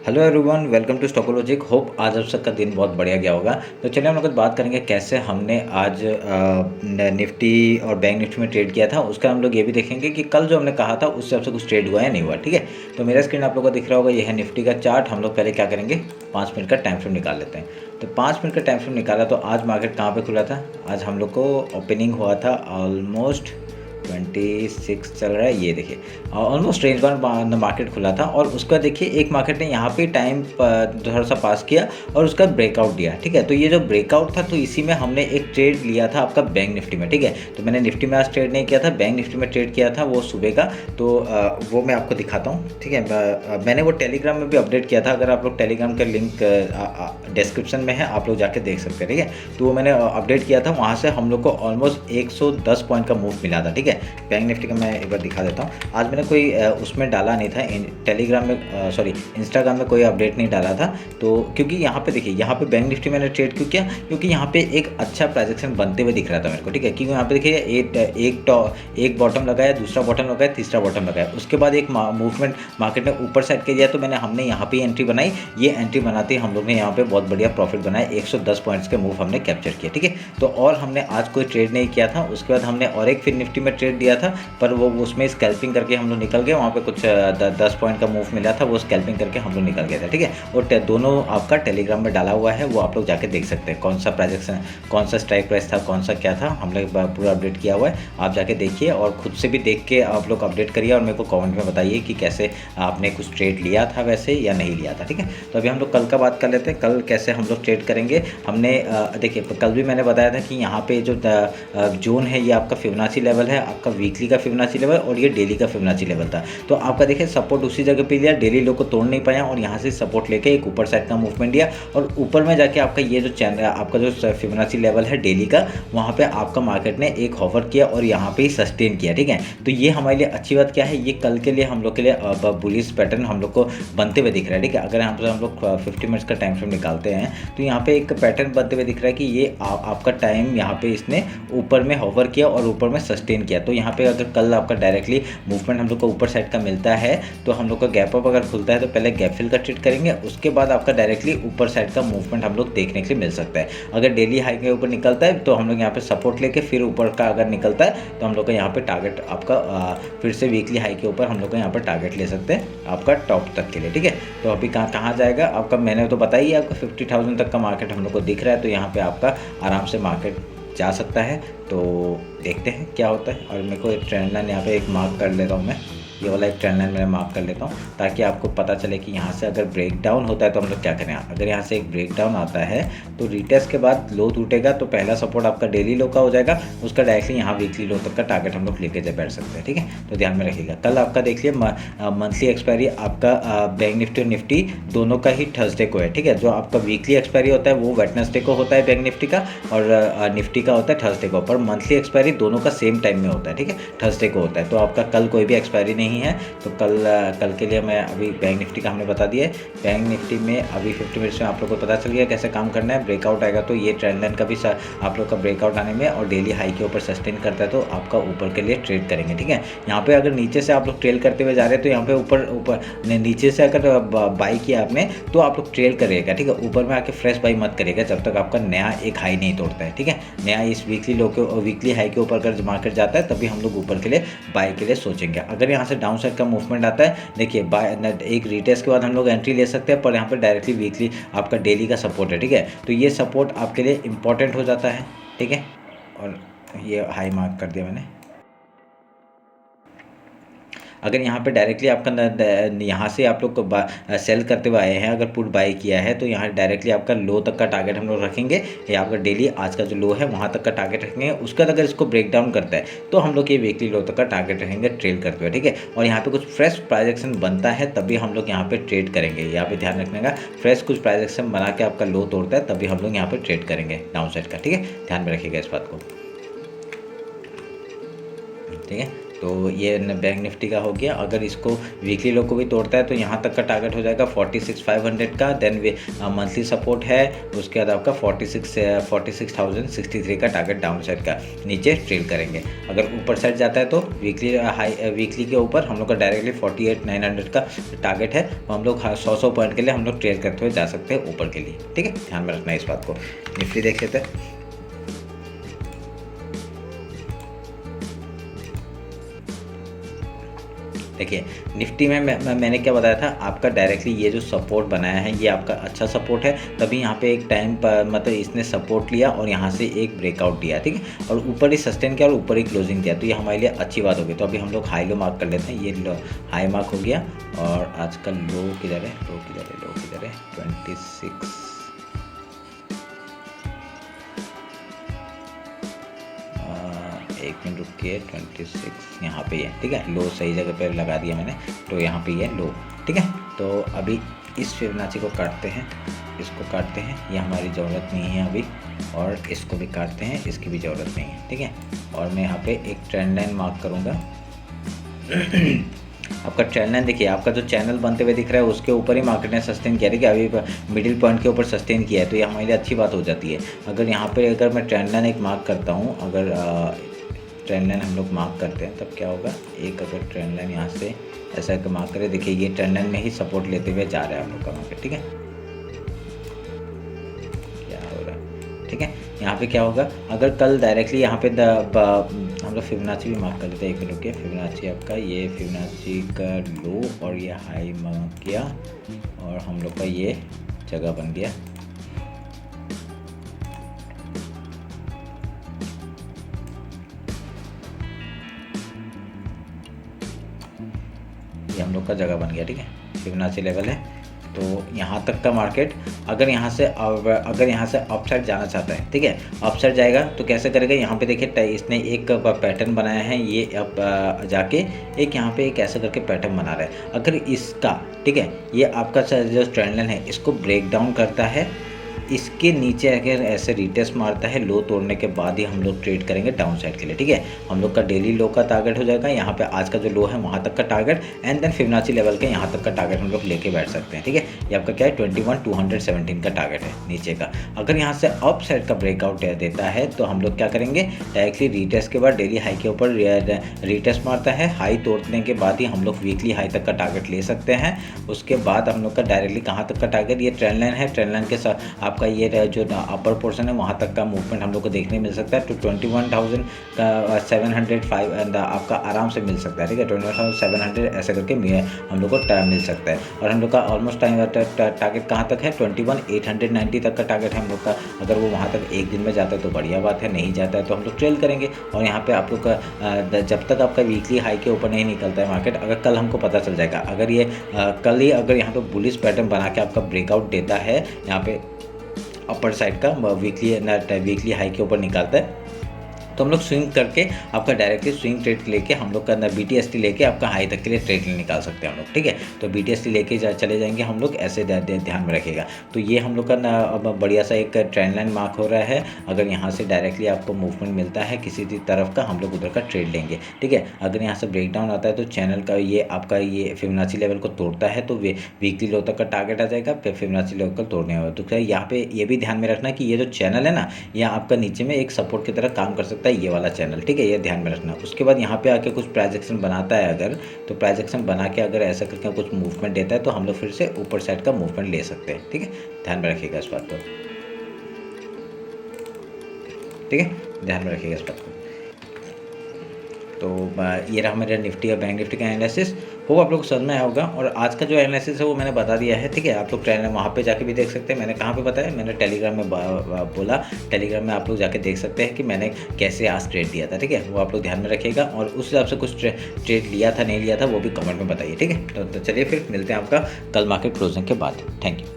Hello everyone, welcome to Stockologic. Hope आज आप सबका दिन बहुत बढ़िया गया होगा। तो चलिए हम लोग बात करेंगे कैसे हमने आज निफ्टी और बैंक निफ्टी में ट्रेड किया था। उसका हम लोग ये भी देखेंगे कि कल जो हमने कहा था उससे आपसे कुछ ट्रेड हुआ या नहीं हुआ। ठीक है, तो मेरा स्क्रीन आप लोगों को दिख रहा होगा, ये है निफ्टी का चार्ट। हम लोग पहले क्या करेंगे, 5 मिनट का टाइम फ्रेम निकाल लेते हैं। तो 5 मिनट का टाइम फ्रेम निकाला तो आज मार्केट कहाँ पे खुला था। आज हम लोग को ओपनिंग हुआ था ऑलमोस्ट 26 चल रहा है, ये देखिए ऑलमोस्ट रेंज बाउंड मार्केट खुला था। और उसका देखिए एक मार्केट ने यहाँ पे टाइम थोड़ा सा पास किया और उसका ब्रेकआउट दिया। ठीक है, तो ये जो ब्रेकआउट था तो इसी में हमने एक ट्रेड लिया था आपका बैंक निफ्टी में। ठीक है, तो मैंने निफ्टी में आज ट्रेड नहीं किया था, बैंक निफ्टी में ट्रेड किया था वो सुबह का। तो वो मैं आपको दिखाता हूँ। ठीक है, मैंने वो टेलीग्राम में भी अपडेट किया था। अगर आप लोग टेलीग्राम का लिंक डिस्क्रिप्शन में है, आप लोग जाके देख सकते हैं। ठीक है, तो वो मैंने अपडेट किया था, वहाँ से हम लोग को ऑलमोस्ट 110 पॉइंट का मूव मिला था। ठीक है, बैंक निफ्टी का मैं एक बार दिखा देता हूँ। आज मैंने कोई उसमें डाला नहीं था, टेलीग्राम में सॉरी इंस्टाग्राम में कोई अपडेट नहीं डाला था। तो क्योंकि यहाँ पे देखिए, यहाँ पे बैंक निफ्टी मैंने ट्रेड क्यों किया, क्योंकि यहाँ पे एक अच्छा प्राइजेक्शन बनते हुए दिख रहा था मेरे को। ठीक है, क्योंकि यहाँ पे देखिए एक बॉटम लगाया, दूसरा बॉटम लगाया, तीसरा बॉटम लगाया, उसके बाद एक मूवमेंट मार्केट ने ऊपर साइड के दिया। तो हमने यहाँ पे एंट्री बनाई। ये एंट्री बनाते ही हम लोग ने यहाँ पे बहुत बढ़िया प्रॉफिट बनाया, 110 पॉइंट्स के मूव हमने कैप्चर किया। ठीक है, तो और हमने आज कोई ट्रेड नहीं किया था। उसके बाद हमने और एक फिर निफ्टी में ट्रेड दिया था, पर वो उसमें स्कैल्पिंग करके हम लोग निकल गए। वहाँ पे कुछ 10 पॉइंट का मूव मिला था, वो स्कैल्पिंग करके हम लोग निकल गए थे। ठीक है, और दोनों आपका टेलीग्राम में डाला हुआ है, वो आप लोग जाके देख सकते हैं कौन सा प्राइजेक्शन, कौन सा स्ट्राइक प्राइस था, कौन सा क्या था, हम लोग पूरा अपडेट किया हुआ है। आप जाके देखिए और खुद से भी देख के आप लोग अपडेट करिए और मेरे को कमेंट में बताइए कि कैसे आपने कुछ ट्रेड लिया था वैसे या नहीं लिया था। ठीक है, तो अभी हम लोग कल का बात कर लेते हैं, कल कैसे हम लोग ट्रेड करेंगे। हमने देखिए कल भी मैंने बताया था कि यहाँ पे जो जोन है ये आपका फिबोनाची लेवल है, आपका वीकली का फिबोनाची लेवल और ये डेली का फिबोनाची लेवल था। तो आपका देखिए सपोर्ट उसी जगह पे लिया, डेली लो को तोड़ नहीं पाया और यहाँ से सपोर्ट लेके एक ऊपर साइड का मूवमेंट दिया और ऊपर में जाके आपका ये जो चैनल आपका जो फिबोनाची लेवल है डेली का, वहाँ पे आपका मार्केट ने एक होवर किया और यहाँ पे ही सस्टेन किया। ठीक है, तो ये हमारे लिए अच्छी बात क्या है, ये कल के लिए हम लोग के लिए बुलिश पैटर्न हम लोग को बनते हुए दिख रहा है। ठीक है, अगर यहाँ पर हम लोग 50 मिनट्स का टाइम फ्रेम निकालते हैं तो यहाँ पे एक पैटर्न बनते हुए दिख रहा है कि ये आपका टाइम यहाँ पे इसने ऊपर में होवर किया और ऊपर में सस्टेन किया। तो यहाँ पे अगर कल आपका डायरेक्टली मूवमेंट हम लोग को ऊपर साइड का मिलता है तो हम लोग का गैप अप अगर खुलता है तो पहले गैप फिल का ट्रेड करेंगे, उसके बाद आपका डायरेक्टली ऊपर साइड का मूवमेंट हम लोग देखने के लिए मिल सकता है। अगर डेली हाई के ऊपर निकलता है तो हम लोग यहाँ पे सपोर्ट लेके फिर ऊपर का अगर निकलता है तो हम लोग का यहाँ पे टारगेट आपका फिर से वीकली हाई के ऊपर हम लोग का यहाँ पर टारगेट ले सकते हैं आपका टॉप तक के लिए। ठीक है, तो अभी कहाँ जाएगा आपका, मैंने तो बताई आपका 50,000 तक का मार्केट हम लोग को दिख रहा है। तो यहाँ पर आपका आराम से मार्केट जा सकता है। तो देखते हैं क्या होता है। और मेरे को एक ट्रेंड लाइन यहाँ पे एक मार्क कर लेता हूँ, मैं ये वाला एक ट्रेंड लाइन मैं मार्क कर लेता हूँ ताकि आपको पता चले कि यहाँ से अगर ब्रेक डाउन होता है तो हम लोग क्या करें। अगर यहाँ से एक ब्रेक डाउन आता है तो रिटेस्ट के बाद लो टूटेगा तो पहला सपोर्ट आपका डेली लो का हो जाएगा, उसका डायरेक्टली यहाँ वीकली लो तक का टारगेट हम लोग लेके बैठ सकते हैं। ठीक है, तो ध्यान में रखिएगा। कल आपका देखिए मंथली एक्सपायरी आपका बैंक निफ्टी और निफ्टी दोनों का ही थर्सडे को है। ठीक है, जो आपका वीकली एक्सपायरी होता है वो वेडनेसडे को होता है बैंक निफ्टी का और निफ्टी का होता है थर्सडे को, पर मंथली एक्सपायरी दोनों का सेम टाइम में होता है। ठीक है, थर्सडे को होता है। तो आपका कल कोई भी एक्सपायरी नहीं है। तो कल के लिए मैं अभी बैंक निफ्टी का हमने बता दिया है। बैंक निफ्टी में अभी 50 मिनट्स में आप लोग को पता चल गया कैसे काम करना है। ब्रेकआउट आएगा तो ये ट्रेंड लाइन का भी आप लोग का ब्रेकआउट आने में और डेली हाई के ऊपर सस्टेन करता है तो आपका ऊपर के लिए ट्रेड करेंगे। ठीक है, यहाँ पे अगर नीचे से आप लोग ट्रेल करते हुए जा रहे हैं तो यहाँ पे ऊपर नीचे से अगर बाई किया आपने तो आप लोग ट्रेल करिएगा। ठीक है, ऊपर में आके फ्रेश बाई मत करिएगा जब तक आपका नया एक हाई नहीं तोड़ता है। ठीक है, नया इस वीकली लो के वीकली हाई के ऊपर अगर मार्केट जाता है तभी हम लोग ऊपर के लिए बाई के लिए सोचेंगे। अगर यहाँ से डाउन साइड का मूवमेंट आता है, देखिए एक रिटेस्ट के बाद हम लोग एंट्री ले सकते हैं, पर यहाँ पर डायरेक्टली वीकली आपका डेली का सपोर्ट है। ठीक है, तो ये सपोर्ट आपके लिए इंपॉर्टेंट हो जाता है। ठीक है, और ये हाई मार्क कर दिया मैंने। अगर यहाँ पे डायरेक्टली आपका यहाँ से आप लोग सेल करते हुए आए हैं, अगर पुट बाई किया है तो यहाँ डायरेक्टली आपका लो तक का टारगेट हम लोग रखेंगे। ये आपका डेली आज का जो लो है वहाँ तक का टारगेट रखेंगे। उसके बाद अगर इसको ब्रेक डाउन करता है तो हम लोग ये वीकली लो तक का टारगेट रखेंगे ट्रेड करते हुए। ठीक है, और यहाँ पे कुछ फ्रेश प्राइजेक्शन बनता है तभी हम लोग यहाँ पे ट्रेड करेंगे। यहाँ पे ध्यान रखने का, फ्रेश कुछ प्राइजेक्शन बना के आपका लो तोड़ता है तभी हम लोग यहाँ पे ट्रेड करेंगे डाउन साइड का। ठीक है, ध्यान में रखिएगा इस बात को। ठीक है, तो ये बैंक निफ्टी का हो गया। अगर इसको वीकली लो को भी तोड़ता है तो यहाँ तक का टारगेट हो जाएगा 46,500 का। देन मंथली सपोर्ट है, उसके बाद आपका 46,063 का टारगेट डाउन साइड का नीचे ट्रेड करेंगे। अगर ऊपर साइड जाता है तो वीकली के ऊपर हम लोग का डायरेक्टली 48,900 का टारगेट है। तो हम लोग 100 पॉइंट के लिए हम लोग ट्रेड करते हुए जा सकते हैं ऊपर के लिए। ठीक है, ध्यान में रखना है इस बात को। निफ्टी देख लेते हैं। देखिए निफ्टी में मैंने क्या बताया था आपका, डायरेक्टली ये जो सपोर्ट बनाया है ये आपका अच्छा सपोर्ट है। तभी यहाँ पे एक टाइम पर मतलब इसने सपोर्ट लिया और यहाँ से एक ब्रेकआउट दिया, ठीक है, और ऊपर ही सस्टेन किया और ऊपर ही क्लोजिंग दिया, तो ये हमारे लिए अच्छी बात होगी। तो अभी हम लोग हाई लो मार्क कर लेते हैं। ये लो हाई मार्क हो गया और आज का लो किधर है, लो किधर है 26, एक मिनट रुकिए, 26 यहाँ पे है, ठीक है। लो सही जगह पे लगा दिया मैंने, तो यहाँ पे ये लो, ठीक है। तो अभी इस फिबोनाची को काटते हैं, इसको काटते हैं, ये हमारी ज़रूरत नहीं है अभी, और इसको भी काटते हैं, इसकी भी ज़रूरत नहीं है, ठीक है। और मैं यहाँ पे एक ट्रेंड लाइन मार्क करूँगा। आपका ट्रेंड लाइन देखिए, आपका जो चैनल बनते हुए दिख रहा है उसके ऊपर ही मार्केट ने सस्टेन किया, ठीक है। अभी मिडिल पॉइंट के ऊपर सस्टेन किया है, तो ये हमारे लिए अच्छी बात हो जाती है। अगर यहाँ पे अगर मैं ट्रेंड लाइन एक मार्क करता हूँ, अगर ट्रेंड लाइन हम लोग मार्क करते हैं तब क्या होगा, एक अगर ट्रेंड लाइन यहाँ से ऐसा करके मार्क करें, देखिए ये ट्रेंड लाइन में ही सपोर्ट लेते हुए जा रहा है हम लोग का मार्केट, ठीक है। क्या हो रहा है, ठीक है। यहाँ पे क्या होगा, अगर कल डायरेक्टली यहाँ पे हम लोग फिबोनाची भी मार्क कर लेते हैं, एक मिनट के। फिबोनाची आपका ये फिबोनाची का लो और ये हाई मार्क किया और हम लोग का ये जगह बन गया। ये हम लोग का जगह बन गया, ठीक है, फिबोनाची लेवल है। तो यहाँ तक का मार्केट अगर यहाँ से अपसाइड जाना चाहता है, ठीक है, अपसाइड जाएगा तो कैसे करेगा, यहाँ पे देखिए इसने एक पैटर्न बनाया है, ये अब जाके एक यहाँ पे एक ऐसा करके पैटर्न बना रहा है। अगर इसका, ठीक है, ये आपका जो ट्रेंड लाइन है इसको ब्रेक डाउन करता है, इसके नीचे अगर ऐसे रिटेस्ट मारता है, लो तोड़ने के बाद ही हम लोग ट्रेड करेंगे डाउन साइड के लिए, ठीक है। हम लोग का डेली लो का टारगेट हो जाएगा, यहाँ पे आज का जो लो है वहाँ तक का target, and then Fibonacci level के यहाँ तक का टारगेट हम लोग लेके बैठ सकते हैं, ठीक है। ये आपका क्या है 21,217 का टारगेट है नीचे का। अगर यहाँ से अप साइड का ब्रेकआउट देता है तो हम लोग क्या करेंगे, डायरेक्टली रिटेस्ट के बाद डेली हाई के ऊपर रिटेस्ट मारता है, हाई तोड़ने के बाद ही हम लोग वीकली हाई तक का टारगेट ले सकते हैं। उसके बाद हम लोग का डायरेक्टली कहाँ तक का टारगेट, ये ट्रेंड लाइन है, ट्रेंड लाइन के साथ आपका ये जो अपर पोर्शन है वहाँ तक का मूवमेंट हम लोग को देखने मिल सकता है। तो 21,705 आपका आराम से मिल सकता है, ठीक है। 21,700 ऐसा करके हम लोग को मिल सकता है। और हम लोग का ऑलमोस्ट टारगेट कहाँ तक है, 21,890 तक का टारगेट है हम लोग का। अगर वो वहाँ तक एक दिन में जाता है तो बढ़िया बात है, नहीं जाता है तो हम लोग ट्रेल करेंगे। और यहाँ पे आप लोग का जब तक आपका वीकली हाई के ऊपर नहीं निकलता है मार्केट, अगर कल हमको पता चल जाएगा, अगर ये कल ही अगर यहाँ पे बुलिश पैटर्न बना के आपका ब्रेकआउट देता है, यहाँ पे अपर साइड का वीकली हाई के ऊपर निकालता है, तो हम लोग स्विंग करके आपका डायरेक्टली स्विंग ट्रेड लेके हम लोग का BTST लेके आपका हाई तक के लिए ट्रेड निकाल सकते हैं हम लोग, ठीक है। तो BTST लेके चले जाएंगे हम लोग, ऐसे ध्यान में रखिएगा। तो ये हम लोग का अब बढ़िया सा एक ट्रेंड लाइन मार्क हो रहा है। अगर यहाँ से डायरेक्टली आपको मूवमेंट मिलता है किसी भी तरफ का, हम लोग उधर का ट्रेड लेंगे, ठीक है। अगर यहाँ से ब्रेकडाउन आता है तो चैनल का ये आपका ये फिबोनाची लेवल को तोड़ता है तो वीकली लो तक का टारगेट आ जाएगा, फिर फिबोनाची लेवल को तोड़ने वाला। तो यहाँ पे ये भी ध्यान में रखना कि ये जो चैनल है ना, ये आपका नीचे में एक सपोर्ट की तरह काम कर सकता है, ये वाला चैनल, ठीक है, ये ध्यान में रखना। उसके बाद यहाँ पे आके कुछ प्राइजेक्शन बनाता है अगर, तो प्राइजेक्शन बना के अगर ऐसा करके कुछ मूवमेंट देता है तो हम लोग फिर से ऊपर साइड का मूवमेंट ले सकते हैं, ठीक है। ध्यान में रखिएगा इस बात को, ठीक है, ध्यान में रखिएगा इस बात को। तो ये रहा मेरा निफ्टी और बैंक निफ्टी का एनालिसिस। होप आप लोग को समझ में आया होगा। और आज का जो एनालिसिस है वो मैंने बता दिया है, ठीक है। आप लोग ट्रेन वहाँ पे जाके भी देख सकते हैं। मैंने कहाँ पे बताया, मैंने टेलीग्राम में बोला, टेलीग्राम में आप लोग जाके देख सकते हैं कि मैंने कैसे आज ट्रेड दिया था, ठीक है। वो आप लोग ध्यान में रखिएगा और उस हिसाब से कुछ ट्रेड लिया था नहीं लिया था वो भी कमेंट में बताइए, ठीक है। तो चलिए फिर मिलते हैं आपका कल मार्केट क्लोजिंग के बाद। Thank you.